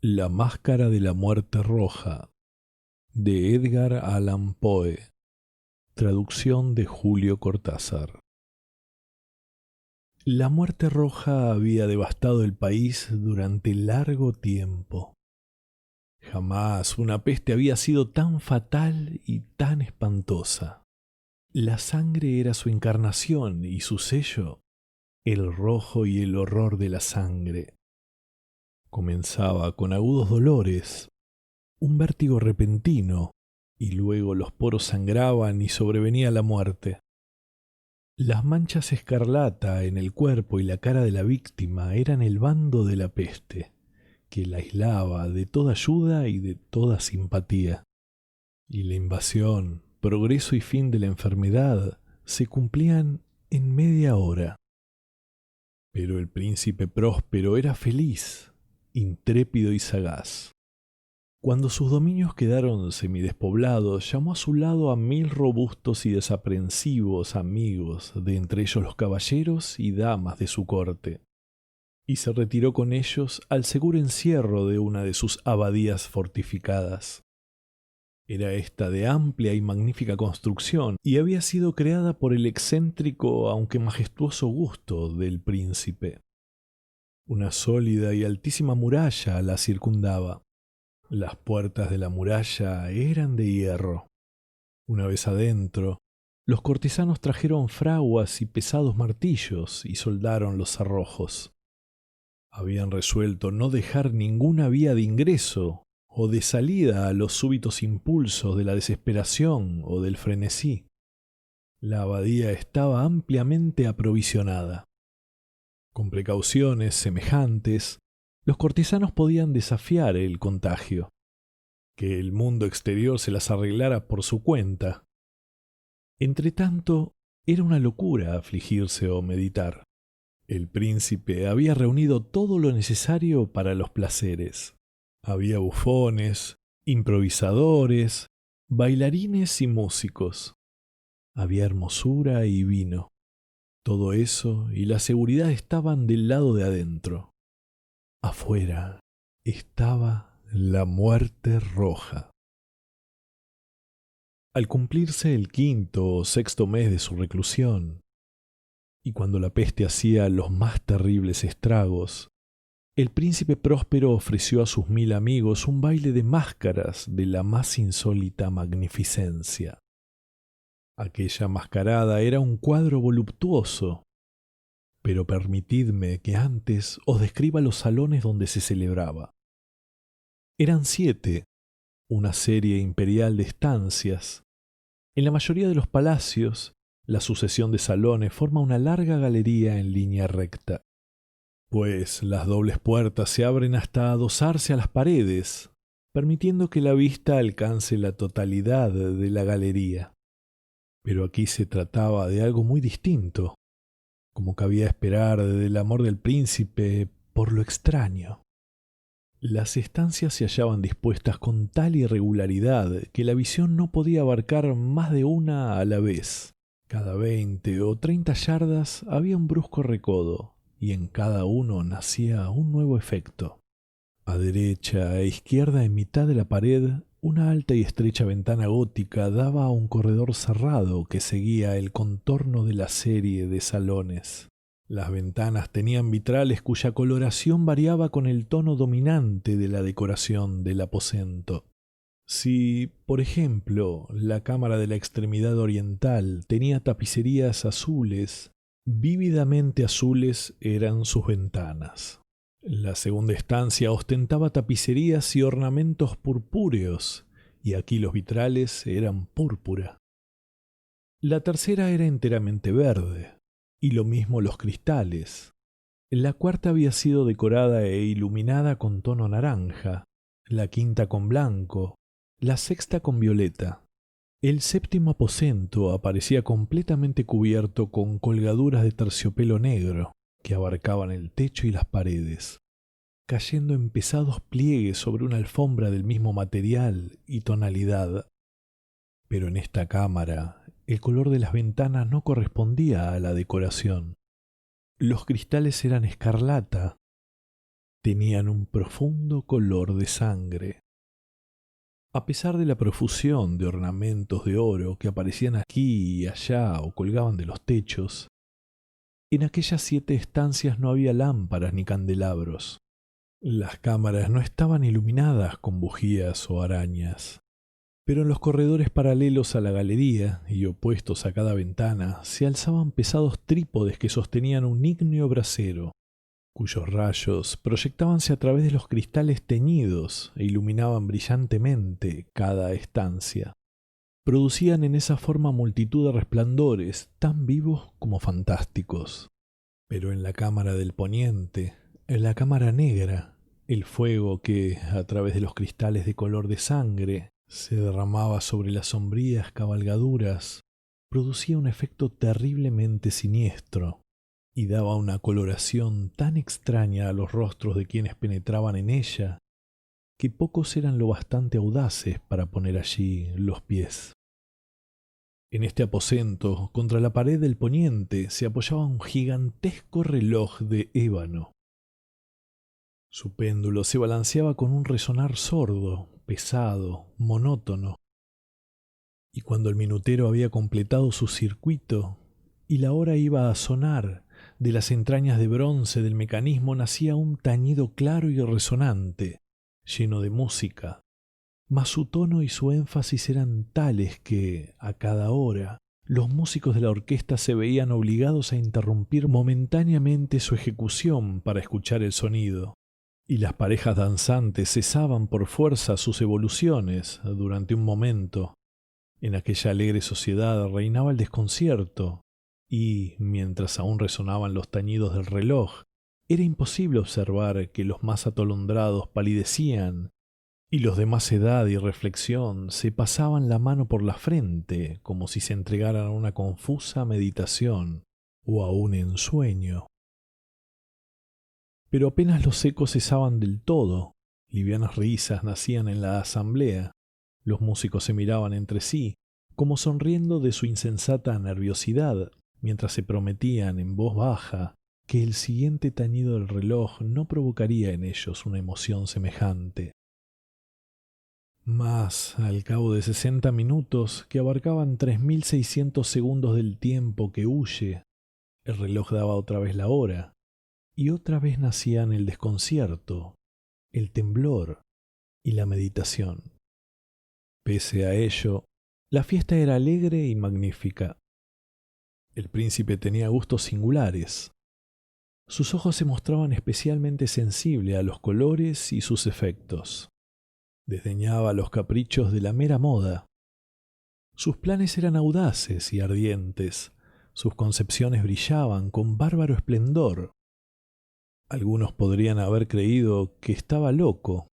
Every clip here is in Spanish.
La máscara de la muerte roja, de Edgar Allan Poe, traducción de Julio Cortázar. La muerte roja había devastado el país durante largo tiempo. Jamás una peste había sido tan fatal y tan espantosa. La sangre era su encarnación y su sello, el rojo y el horror de la sangre. Comenzaba con agudos dolores, un vértigo repentino, y luego los poros sangraban y sobrevenía la muerte. Las manchas escarlata en el cuerpo y la cara de la víctima eran el bando de la peste, que la aislaba de toda ayuda y de toda simpatía. Y la invasión, progreso y fin de la enfermedad se cumplían en media hora. Pero el príncipe próspero era feliz, intrépido y sagaz. Cuando sus dominios quedaron semidespoblados, llamó a su lado a 1000 robustos y desaprensivos amigos, de entre ellos los caballeros y damas de su corte, y se retiró con ellos al seguro encierro de una de sus abadías fortificadas. Era esta de amplia y magnífica construcción, y había sido creada por el excéntrico aunque majestuoso gusto del príncipe. Una sólida y altísima muralla la circundaba. Las puertas de la muralla eran de hierro. Una vez adentro, los cortesanos trajeron fraguas y pesados martillos y soldaron los cerrojos. Habían resuelto no dejar ninguna vía de ingreso o de salida a los súbitos impulsos de la desesperación o del frenesí. La abadía estaba ampliamente aprovisionada. Con precauciones semejantes, los cortesanos podían desafiar el contagio. Que el mundo exterior se las arreglara por su cuenta. Entretanto, era una locura afligirse o meditar. El príncipe había reunido todo lo necesario para los placeres. Había bufones, improvisadores, bailarines y músicos. Había hermosura y vino. Todo eso y la seguridad estaban del lado de adentro. Afuera estaba la muerte roja. Al cumplirse el 5.º o 6.º mes de su reclusión, y cuando la peste hacía los más terribles estragos, el príncipe próspero ofreció a sus 1000 amigos un baile de máscaras de la más insólita magnificencia. Aquella mascarada era un cuadro voluptuoso, pero permitidme que antes os describa los salones donde se celebraba. Eran 7, una serie imperial de estancias. En la mayoría de los palacios, la sucesión de salones forma una larga galería en línea recta, pues las dobles puertas se abren hasta adosarse a las paredes, permitiendo que la vista alcance la totalidad de la galería. Pero aquí se trataba de algo muy distinto, como cabía esperar del amor del príncipe por lo extraño. Las estancias se hallaban dispuestas con tal irregularidad que la visión no podía abarcar más de una a la vez. Cada 20 o 30 yardas había un brusco recodo, y en cada uno nacía un nuevo efecto. A derecha e izquierda, en mitad de la pared, una alta y estrecha ventana gótica daba a un corredor cerrado que seguía el contorno de la serie de salones. Las ventanas tenían vitrales cuya coloración variaba con el tono dominante de la decoración del aposento. Si, por ejemplo, la cámara de la extremidad oriental tenía tapicerías azules, vívidamente azules eran sus ventanas. La segunda estancia ostentaba tapicerías y ornamentos purpúreos, y aquí los vitrales eran púrpura. La tercera era enteramente verde, y lo mismo los cristales. La cuarta había sido decorada e iluminada con tono naranja, la quinta con blanco, la sexta con violeta. El 7.º aposento aparecía completamente cubierto con colgaduras de terciopelo negro que abarcaban el techo y las paredes, cayendo en pesados pliegues sobre una alfombra del mismo material y tonalidad. Pero en esta cámara el color de las ventanas no correspondía a la decoración. Los cristales eran escarlata, tenían un profundo color de sangre. A pesar de la profusión de ornamentos de oro que aparecían aquí y allá o colgaban de los techos, en aquellas 7 estancias no había lámparas ni candelabros. Las cámaras no estaban iluminadas con bujías o arañas, pero en los corredores paralelos a la galería y opuestos a cada ventana se alzaban pesados trípodes que sostenían un ígneo brasero, cuyos rayos proyectábanse a través de los cristales teñidos e iluminaban brillantemente cada estancia. Producían en esa forma multitud de resplandores tan vivos como fantásticos. Pero en la cámara del poniente, en la cámara negra, el fuego que, a través de los cristales de color de sangre, se derramaba sobre las sombrías cabalgaduras, producía un efecto terriblemente siniestro y daba una coloración tan extraña a los rostros de quienes penetraban en ella, que pocos eran lo bastante audaces para poner allí los pies. En este aposento, contra la pared del poniente, se apoyaba un gigantesco reloj de ébano. Su péndulo se balanceaba con un resonar sordo, pesado, monótono, y cuando el minutero había completado su circuito y la hora iba a sonar, de las entrañas de bronce del mecanismo nacía un tañido claro y resonante, lleno de música, mas su tono y su énfasis eran tales que, a cada hora, los músicos de la orquesta se veían obligados a interrumpir momentáneamente su ejecución para escuchar el sonido, y las parejas danzantes cesaban por fuerza sus evoluciones durante un momento. En aquella alegre sociedad reinaba el desconcierto, y, mientras aún resonaban los tañidos del reloj, era imposible observar que los más atolondrados palidecían y los de más edad y reflexión se pasaban la mano por la frente como si se entregaran a una confusa meditación o a un ensueño. Pero apenas los ecos cesaban del todo, livianas risas nacían en la asamblea, los músicos se miraban entre sí, como sonriendo de su insensata nerviosidad, mientras se prometían en voz baja que el siguiente tañido del reloj no provocaría en ellos una emoción semejante. Mas, al cabo de 60 minutos, que abarcaban 3600 segundos del tiempo que huye, el reloj daba otra vez la hora, y otra vez nacían el desconcierto, el temblor y la meditación. Pese a ello, la fiesta era alegre y magnífica. El príncipe tenía gustos singulares. Sus ojos se mostraban especialmente sensibles a los colores y sus efectos. Desdeñaba los caprichos de la mera moda. Sus planes eran audaces y ardientes, sus concepciones brillaban con bárbaro esplendor. Algunos podrían haber creído que estaba loco.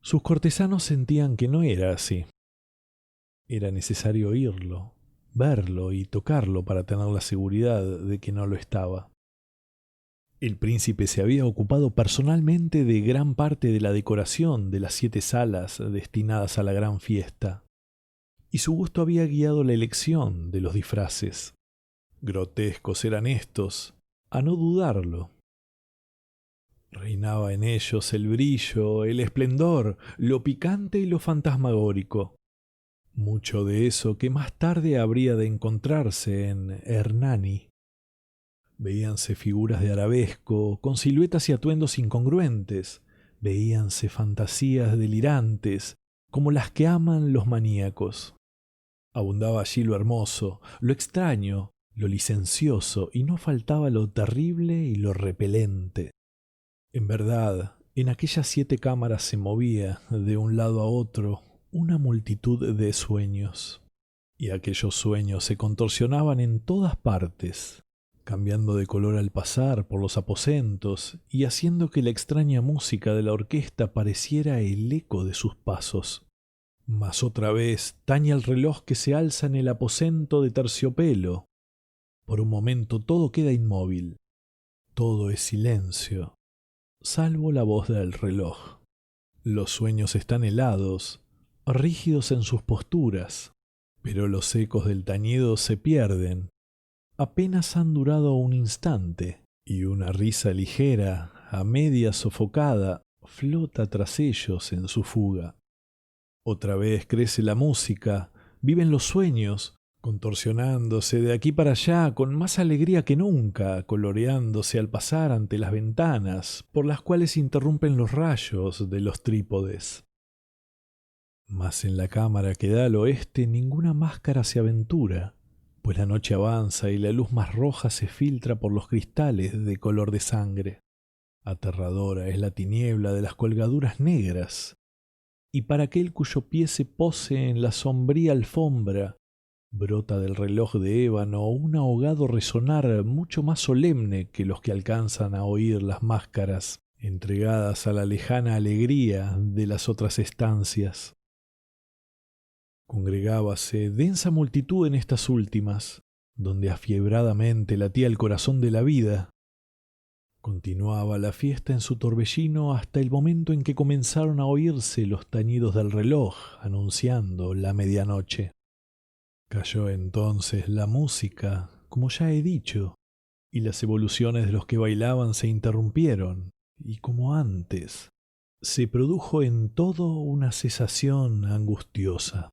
Sus cortesanos sentían que no era así. Era necesario oírlo, verlo y tocarlo para tener la seguridad de que no lo estaba. El príncipe se había ocupado personalmente de gran parte de la decoración de las 7 salas destinadas a la gran fiesta, y su gusto había guiado la elección de los disfraces. Grotescos eran estos, a no dudarlo. Reinaba en ellos el brillo, el esplendor, lo picante y lo fantasmagórico. Mucho de eso que más tarde habría de encontrarse en Hernani. Veíanse figuras de arabesco, con siluetas y atuendos incongruentes. Veíanse fantasías delirantes, como las que aman los maníacos. Abundaba allí lo hermoso, lo extraño, lo licencioso, y no faltaba lo terrible y lo repelente. En verdad, en aquellas 7 cámaras se movía, de un lado a otro, una multitud de sueños. Y aquellos sueños se contorsionaban en todas partes, cambiando de color al pasar por los aposentos y haciendo que la extraña música de la orquesta pareciera el eco de sus pasos. Mas otra vez tañe el reloj que se alza en el aposento de terciopelo. Por un momento todo queda inmóvil. Todo es silencio, salvo la voz del reloj. Los sueños están helados, rígidos en sus posturas, pero los ecos del tañido se pierden. Apenas han durado un instante, y una risa ligera, a media sofocada, flota tras ellos en su fuga. Otra vez crece la música, viven los sueños, contorsionándose de aquí para allá con más alegría que nunca, coloreándose al pasar ante las ventanas, por las cuales interrumpen los rayos de los trípodes. Mas en la cámara que da al oeste ninguna máscara se aventura, pues la noche avanza y la luz más roja se filtra por los cristales de color de sangre. Aterradora es la tiniebla de las colgaduras negras, y para aquel cuyo pie se pose en la sombría alfombra, brota del reloj de ébano un ahogado resonar mucho más solemne que los que alcanzan a oír las máscaras entregadas a la lejana alegría de las otras estancias. Congregábase densa multitud en estas últimas, donde afiebradamente latía el corazón de la vida. Continuaba la fiesta en su torbellino hasta el momento en que comenzaron a oírse los tañidos del reloj anunciando la medianoche. Cayó entonces la música, como ya he dicho, y las evoluciones de los que bailaban se interrumpieron, y como antes, se produjo en todo una cesación angustiosa.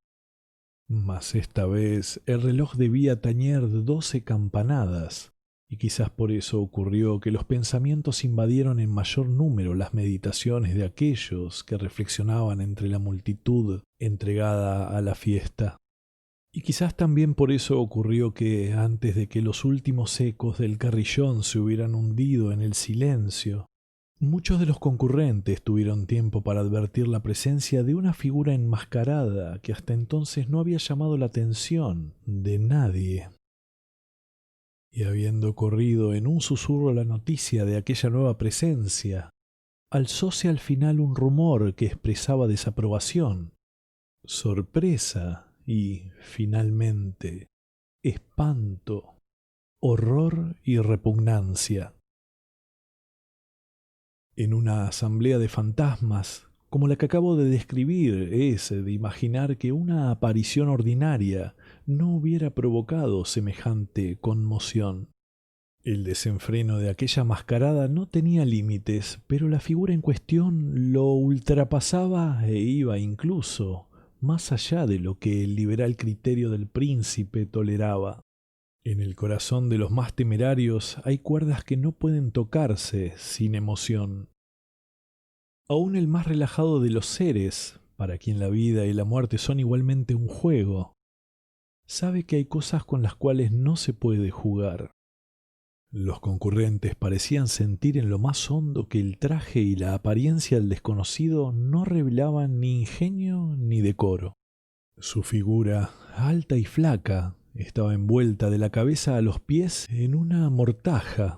Mas esta vez el reloj debía tañer 12 campanadas, y quizás por eso ocurrió que los pensamientos invadieron en mayor número las meditaciones de aquellos que reflexionaban entre la multitud entregada a la fiesta. Y quizás también por eso ocurrió que, antes de que los últimos ecos del carrillón se hubieran hundido en el silencio, muchos de los concurrentes tuvieron tiempo para advertir la presencia de una figura enmascarada que hasta entonces no había llamado la atención de nadie. Y habiendo corrido en un susurro la noticia de aquella nueva presencia, alzóse al final un rumor que expresaba desaprobación, sorpresa y, finalmente, espanto, horror y repugnancia. En una asamblea de fantasmas, como la que acabo de describir, es de imaginar que una aparición ordinaria no hubiera provocado semejante conmoción. El desenfreno de aquella mascarada no tenía límites, pero la figura en cuestión lo ultrapasaba e iba incluso más allá de lo que el liberal criterio del príncipe toleraba. En el corazón de los más temerarios hay cuerdas que no pueden tocarse sin emoción. Aún el más relajado de los seres, para quien la vida y la muerte son igualmente un juego, sabe que hay cosas con las cuales no se puede jugar. Los concurrentes parecían sentir en lo más hondo que el traje y la apariencia del desconocido no revelaban ni ingenio ni decoro. Su figura, alta y flaca, estaba envuelta de la cabeza a los pies en una mortaja.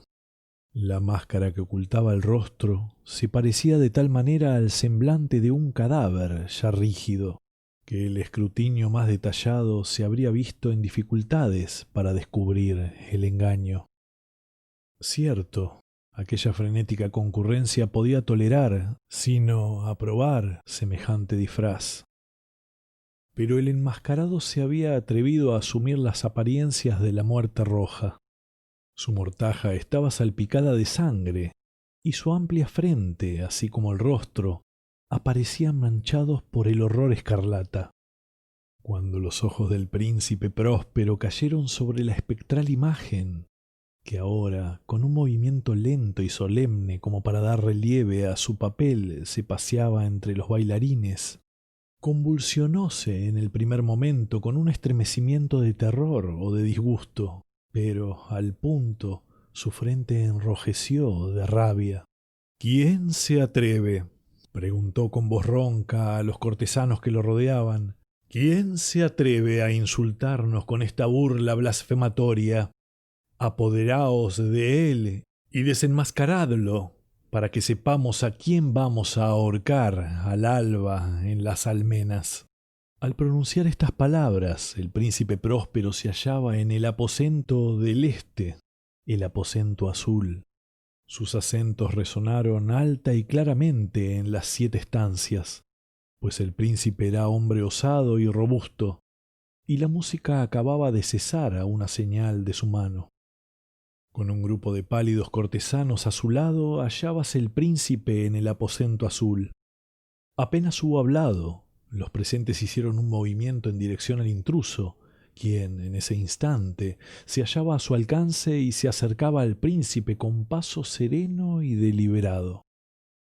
La máscara que ocultaba el rostro se parecía de tal manera al semblante de un cadáver ya rígido, que el escrutinio más detallado se habría visto en dificultades para descubrir el engaño. Cierto, aquella frenética concurrencia podía tolerar, sino aprobar, semejante disfraz. Pero el enmascarado se había atrevido a asumir las apariencias de la muerte roja. Su mortaja estaba salpicada de sangre, y su amplia frente, así como el rostro, aparecían manchados por el horror escarlata. Cuando los ojos del príncipe próspero cayeron sobre la espectral imagen, que ahora, con un movimiento lento y solemne como para dar relieve a su papel, se paseaba entre los bailarines, convulsionóse en el primer momento con un estremecimiento de terror o de disgusto, pero al punto su frente enrojeció de rabia. «¿Quién se atreve?», preguntó con voz ronca a los cortesanos que lo rodeaban. «¿Quién se atreve a insultarnos con esta burla blasfematoria? Apoderaos de él y desenmascaradlo, para que sepamos a quién vamos a ahorcar al alba en las almenas». Al pronunciar estas palabras, el príncipe próspero se hallaba en el aposento del este, el aposento azul. Sus acentos resonaron alta y claramente en las 7 estancias, pues el príncipe era hombre osado y robusto, y la música acababa de cesar a una señal de su mano. Con un grupo de pálidos cortesanos a su lado hallábase el príncipe en el aposento azul. Apenas hubo hablado, los presentes hicieron un movimiento en dirección al intruso, quien, en ese instante, se hallaba a su alcance y se acercaba al príncipe con paso sereno y deliberado.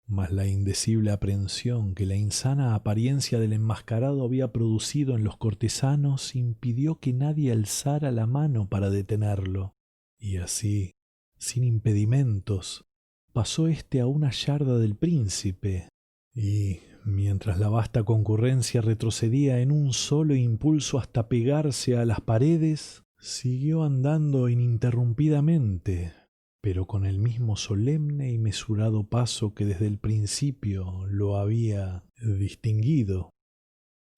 Mas la indecible aprensión que la insana apariencia del enmascarado había producido en los cortesanos impidió que nadie alzara la mano para detenerlo. Y así, sin impedimentos, pasó éste a una yarda del príncipe, y, mientras la vasta concurrencia retrocedía en un solo impulso hasta pegarse a las paredes, siguió andando ininterrumpidamente, pero con el mismo solemne y mesurado paso que desde el principio lo había distinguido.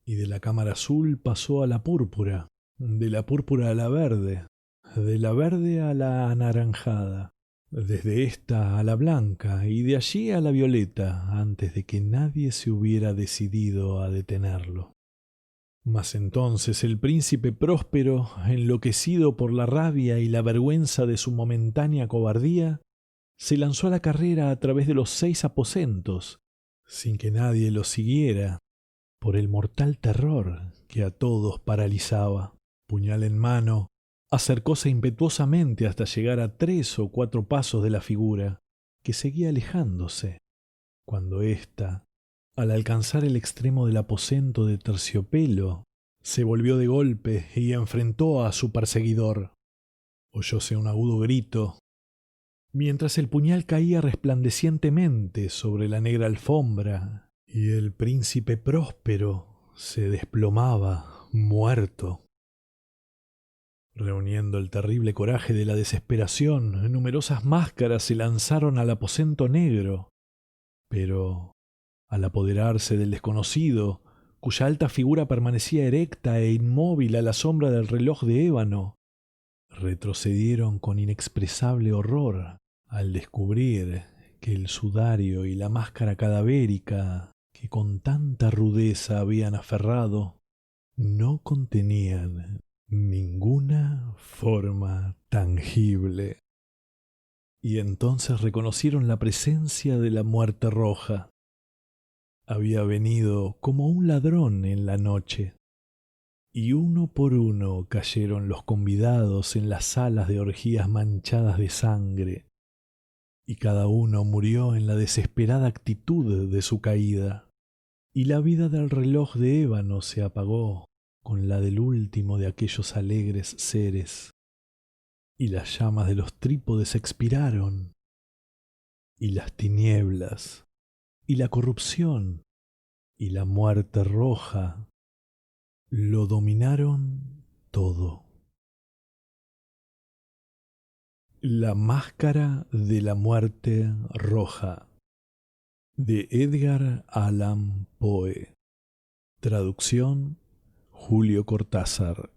Y de la cámara azul pasó a la púrpura, de la púrpura a la verde, de la verde a la anaranjada, desde esta a la blanca y de allí a la violeta, antes de que nadie se hubiera decidido a detenerlo. Mas entonces el príncipe Próspero, enloquecido por la rabia y la vergüenza de su momentánea cobardía, se lanzó a la carrera a través de los 6 aposentos, sin que nadie lo siguiera, por el mortal terror que a todos paralizaba. Puñal en mano, acercóse impetuosamente hasta llegar a 3 o 4 pasos de la figura, que seguía alejándose, cuando ésta, al alcanzar el extremo del aposento de terciopelo, se volvió de golpe y enfrentó a su perseguidor. Oyóse un agudo grito, mientras el puñal caía resplandecientemente sobre la negra alfombra, y el príncipe Próspero se desplomaba, muerto. Reuniendo el terrible coraje de la desesperación, numerosas máscaras se lanzaron al aposento negro, pero al apoderarse del desconocido, cuya alta figura permanecía erecta e inmóvil a la sombra del reloj de ébano, retrocedieron con inexpresable horror al descubrir que el sudario y la máscara cadavérica que con tanta rudeza habían aferrado no contenían ninguna forma tangible. Y entonces reconocieron la presencia de la muerte roja. Había venido como un ladrón en la noche, y uno por uno cayeron los convidados en las salas de orgías manchadas de sangre, y cada uno murió en la desesperada actitud de su caída, y la vida del reloj de ébano se apagó con la del último de aquellos alegres seres, y las llamas de los trípodes expiraron, y las tinieblas, y la corrupción, y la muerte roja lo dominaron todo. La máscara de la muerte roja, de Edgar Allan Poe. Traducción: Julio Cortázar.